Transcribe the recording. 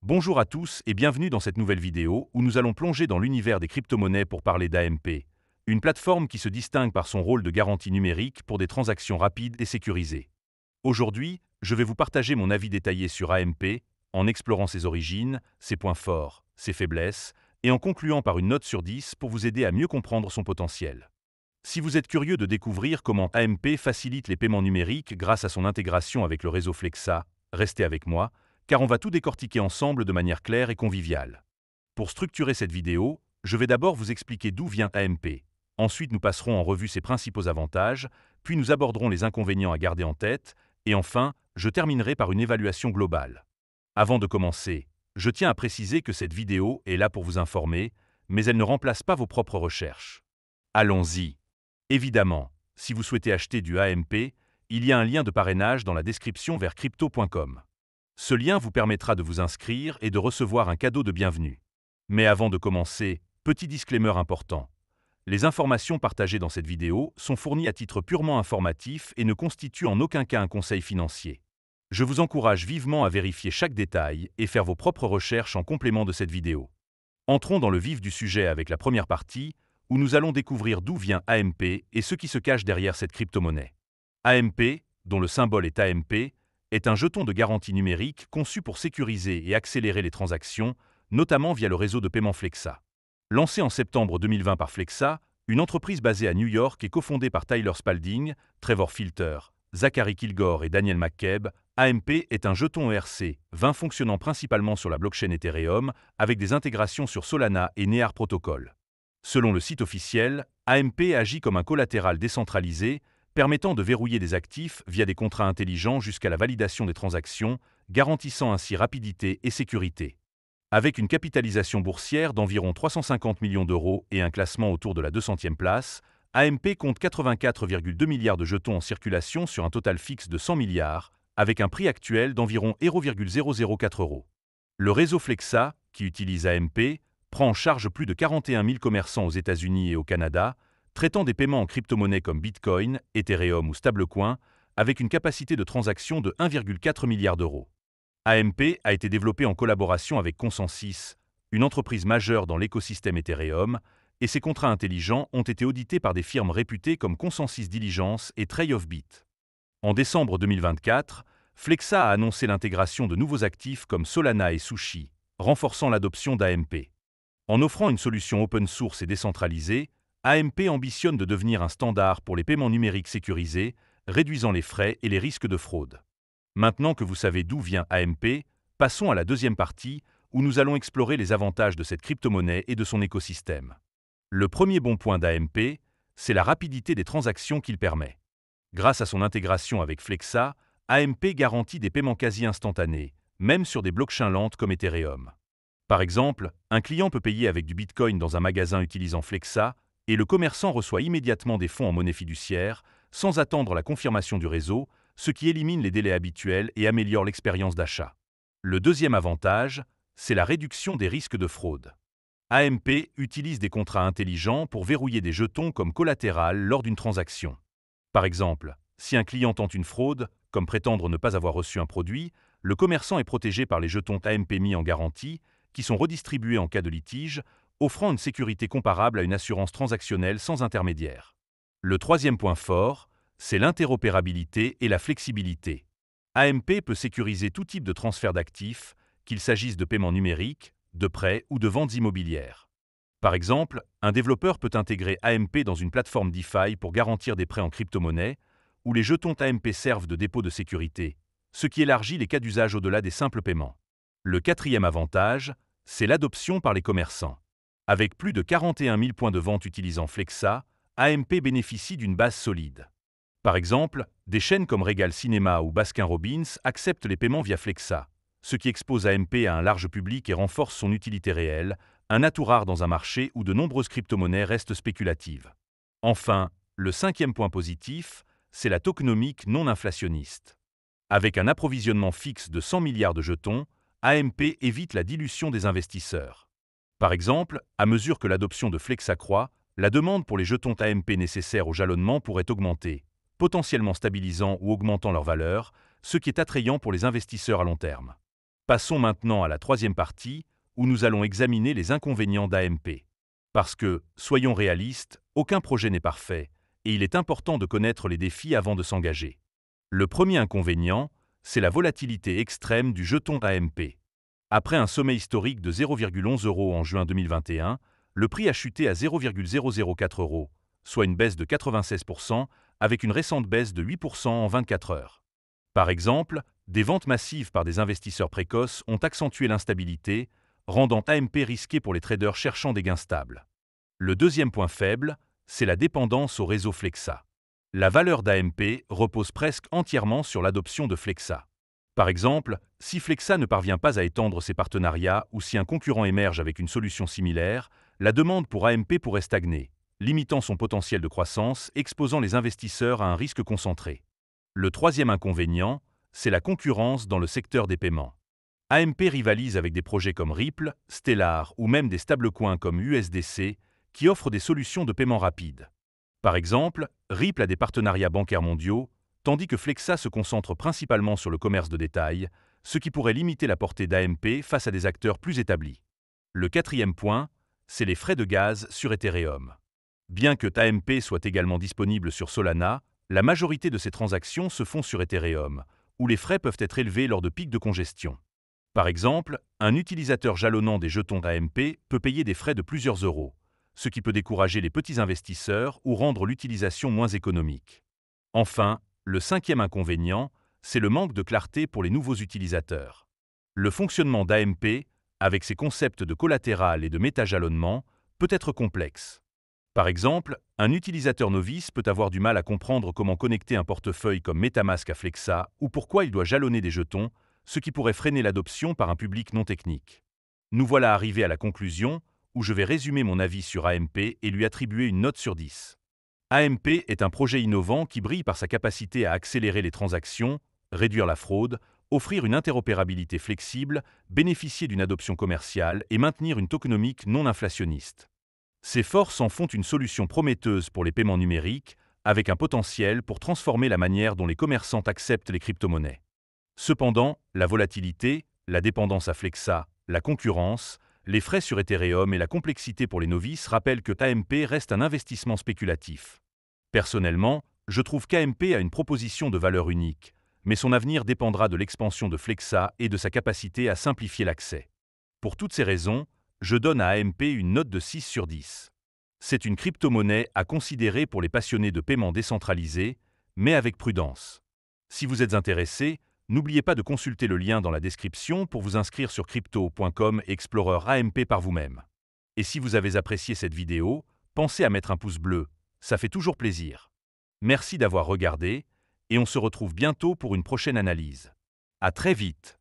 Bonjour à tous et bienvenue dans cette nouvelle vidéo où nous allons plonger dans l'univers des crypto-monnaies pour parler d'AMP, une plateforme qui se distingue par son rôle de garantie numérique pour des transactions rapides et sécurisées. Aujourd'hui, je vais vous partager mon avis détaillé sur AMP, en explorant ses origines, ses points forts, ses faiblesses, et en concluant par une note sur 10 pour vous aider à mieux comprendre son potentiel. Si vous êtes curieux de découvrir comment AMP facilite les paiements numériques grâce à son intégration avec le réseau Flexa, restez avec moi, car on va tout décortiquer ensemble de manière claire et conviviale. Pour structurer cette vidéo, je vais d'abord vous expliquer d'où vient AMP. Ensuite, nous passerons en revue ses principaux avantages, puis nous aborderons les inconvénients à garder en tête, et enfin, je terminerai par une évaluation globale. Avant de commencer, je tiens à préciser que cette vidéo est là pour vous informer, mais elle ne remplace pas vos propres recherches. Allons-y. Évidemment, si vous souhaitez acheter du AMP, il y a un lien de parrainage dans la description vers crypto.com. Ce lien vous permettra de vous inscrire et de recevoir un cadeau de bienvenue. Mais avant de commencer, petit disclaimer important. Les informations partagées dans cette vidéo sont fournies à titre purement informatif et ne constituent en aucun cas un conseil financier. Je vous encourage vivement à vérifier chaque détail et faire vos propres recherches en complément de cette vidéo. Entrons dans le vif du sujet avec la première partie, où nous allons découvrir d'où vient AMP et ce qui se cache derrière cette crypto-monnaie. AMP, dont le symbole est AMP, est un jeton de garantie numérique conçu pour sécuriser et accélérer les transactions, notamment via le réseau de paiement Flexa. Lancé en septembre 2020 par Flexa, une entreprise basée à New York et cofondée par Tyler Spalding, Trevor Filter, Zachary Kilgore et Daniel McCabe, AMP est un jeton ERC20 fonctionnant principalement sur la blockchain Ethereum avec des intégrations sur Solana et Near Protocol. Selon le site officiel, AMP agit comme un collatéral décentralisé, permettant de verrouiller des actifs via des contrats intelligents jusqu'à la validation des transactions, garantissant ainsi rapidité et sécurité. Avec une capitalisation boursière d'environ 350 millions d'euros et un classement autour de la 200e place, AMP compte 84,2 milliards de jetons en circulation sur un total fixe de 100 milliards, avec un prix actuel d'environ 0,004 euros. Le réseau Flexa, qui utilise AMP, prend en charge plus de 41 000 commerçants aux États-Unis et au Canada, traitant des paiements en crypto-monnaies comme Bitcoin, Ethereum ou Stablecoin, avec une capacité de transaction de 1,4 milliard d'euros. AMP a été développé en collaboration avec Consensys, une entreprise majeure dans l'écosystème Ethereum, et ses contrats intelligents ont été audités par des firmes réputées comme Consensys Diligence et Trade of Bit. En décembre 2024, Flexa a annoncé l'intégration de nouveaux actifs comme Solana et Sushi, renforçant l'adoption d'AMP. En offrant une solution open source et décentralisée, AMP ambitionne de devenir un standard pour les paiements numériques sécurisés, réduisant les frais et les risques de fraude. Maintenant que vous savez d'où vient AMP, passons à la deuxième partie, où nous allons explorer les avantages de cette crypto-monnaie et de son écosystème. Le premier bon point d'AMP, c'est la rapidité des transactions qu'il permet. Grâce à son intégration avec Flexa, AMP garantit des paiements quasi instantanés, même sur des blockchains lentes comme Ethereum. Par exemple, un client peut payer avec du Bitcoin dans un magasin utilisant Flexa, et le commerçant reçoit immédiatement des fonds en monnaie fiduciaire, sans attendre la confirmation du réseau, ce qui élimine les délais habituels et améliore l'expérience d'achat. Le deuxième avantage, c'est la réduction des risques de fraude. AMP utilise des contrats intelligents pour verrouiller des jetons comme collatéral lors d'une transaction. Par exemple, si un client tente une fraude, comme prétendre ne pas avoir reçu un produit, le commerçant est protégé par les jetons AMP mis en garantie, qui sont redistribués en cas de litige, offrant une sécurité comparable à une assurance transactionnelle sans intermédiaire. Le troisième point fort, c'est l'interopérabilité et la flexibilité. AMP peut sécuriser tout type de transfert d'actifs, qu'il s'agisse de paiements numériques, de prêts ou de ventes immobilières. Par exemple, un développeur peut intégrer AMP dans une plateforme DeFi pour garantir des prêts en crypto-monnaie, où les jetons AMP servent de dépôt de sécurité, ce qui élargit les cas d'usage au-delà des simples paiements. Le quatrième avantage, c'est l'adoption par les commerçants. Avec plus de 41 000 points de vente utilisant Flexa, AMP bénéficie d'une base solide. Par exemple, des chaînes comme Regal Cinéma ou Baskin-Robbins acceptent les paiements via Flexa, ce qui expose AMP à un large public et renforce son utilité réelle, un atout rare dans un marché où de nombreuses crypto-monnaies restent spéculatives. Enfin, le cinquième point positif, c'est la tokenomique non inflationniste. Avec un approvisionnement fixe de 100 milliards de jetons, AMP évite la dilution des investisseurs. Par exemple, à mesure que l'adoption de Flexa croît, la demande pour les jetons AMP nécessaires au jalonnement pourrait augmenter, potentiellement stabilisant ou augmentant leur valeur, ce qui est attrayant pour les investisseurs à long terme. Passons maintenant à la troisième partie, où nous allons examiner les inconvénients d'AMP. Parce que, soyons réalistes, aucun projet n'est parfait, et il est important de connaître les défis avant de s'engager. Le premier inconvénient, c'est la volatilité extrême du jeton AMP. Après un sommet historique de 0,11 € en juin 2021, le prix a chuté à 0,004 €, soit une baisse de 96%, avec une récente baisse de 8% en 24 heures. Par exemple, des ventes massives par des investisseurs précoces ont accentué l'instabilité, rendant AMP risqué pour les traders cherchant des gains stables. Le deuxième point faible, c'est la dépendance au réseau Flexa. La valeur d'AMP repose presque entièrement sur l'adoption de Flexa. Par exemple, si Flexa ne parvient pas à étendre ses partenariats ou si un concurrent émerge avec une solution similaire, la demande pour AMP pourrait stagner, limitant son potentiel de croissance, exposant les investisseurs à un risque concentré. Le troisième inconvénient, c'est la concurrence dans le secteur des paiements. AMP rivalise avec des projets comme Ripple, Stellar ou même des stablecoins comme USDC qui offrent des solutions de paiement rapide. Par exemple, Ripple a des partenariats bancaires mondiaux, tandis que Flexa se concentre principalement sur le commerce de détail, ce qui pourrait limiter la portée d'AMP face à des acteurs plus établis. Le quatrième point, c'est les frais de gaz sur Ethereum. Bien que AMP soit également disponible sur Solana, la majorité de ces transactions se font sur Ethereum, où les frais peuvent être élevés lors de pics de congestion. Par exemple, un utilisateur jalonnant des jetons AMP peut payer des frais de plusieurs euros, ce qui peut décourager les petits investisseurs ou rendre l'utilisation moins économique. Enfin, le cinquième inconvénient, c'est le manque de clarté pour les nouveaux utilisateurs. Le fonctionnement d'AMP, avec ses concepts de collatéral et de métajalonnement, peut être complexe. Par exemple, un utilisateur novice peut avoir du mal à comprendre comment connecter un portefeuille comme MetaMask à Flexa ou pourquoi il doit jalonner des jetons, ce qui pourrait freiner l'adoption par un public non technique. Nous voilà arrivés à la conclusion, où je vais résumer mon avis sur AMP et lui attribuer une note sur 10. AMP est un projet innovant qui brille par sa capacité à accélérer les transactions, réduire la fraude, offrir une interopérabilité flexible, bénéficier d'une adoption commerciale et maintenir une tokenomique non inflationniste. Ces forces en font une solution prometteuse pour les paiements numériques, avec un potentiel pour transformer la manière dont les commerçants acceptent les crypto-monnaies. Cependant, la volatilité, la dépendance à Flexa, la concurrence, les frais sur Ethereum et la complexité pour les novices rappellent que AMP reste un investissement spéculatif. Personnellement, je trouve qu'AMP a une proposition de valeur unique, mais son avenir dépendra de l'expansion de Flexa et de sa capacité à simplifier l'accès. Pour toutes ces raisons, je donne à AMP une note de 6 sur 10. C'est une crypto-monnaie à considérer pour les passionnés de paiement décentralisé, mais avec prudence. Si vous êtes intéressé, n'oubliez pas de consulter le lien dans la description pour vous inscrire sur crypto.com et explorer AMP par vous-même. Et si vous avez apprécié cette vidéo, pensez à mettre un pouce bleu, ça fait toujours plaisir. Merci d'avoir regardé, et on se retrouve bientôt pour une prochaine analyse. À très vite!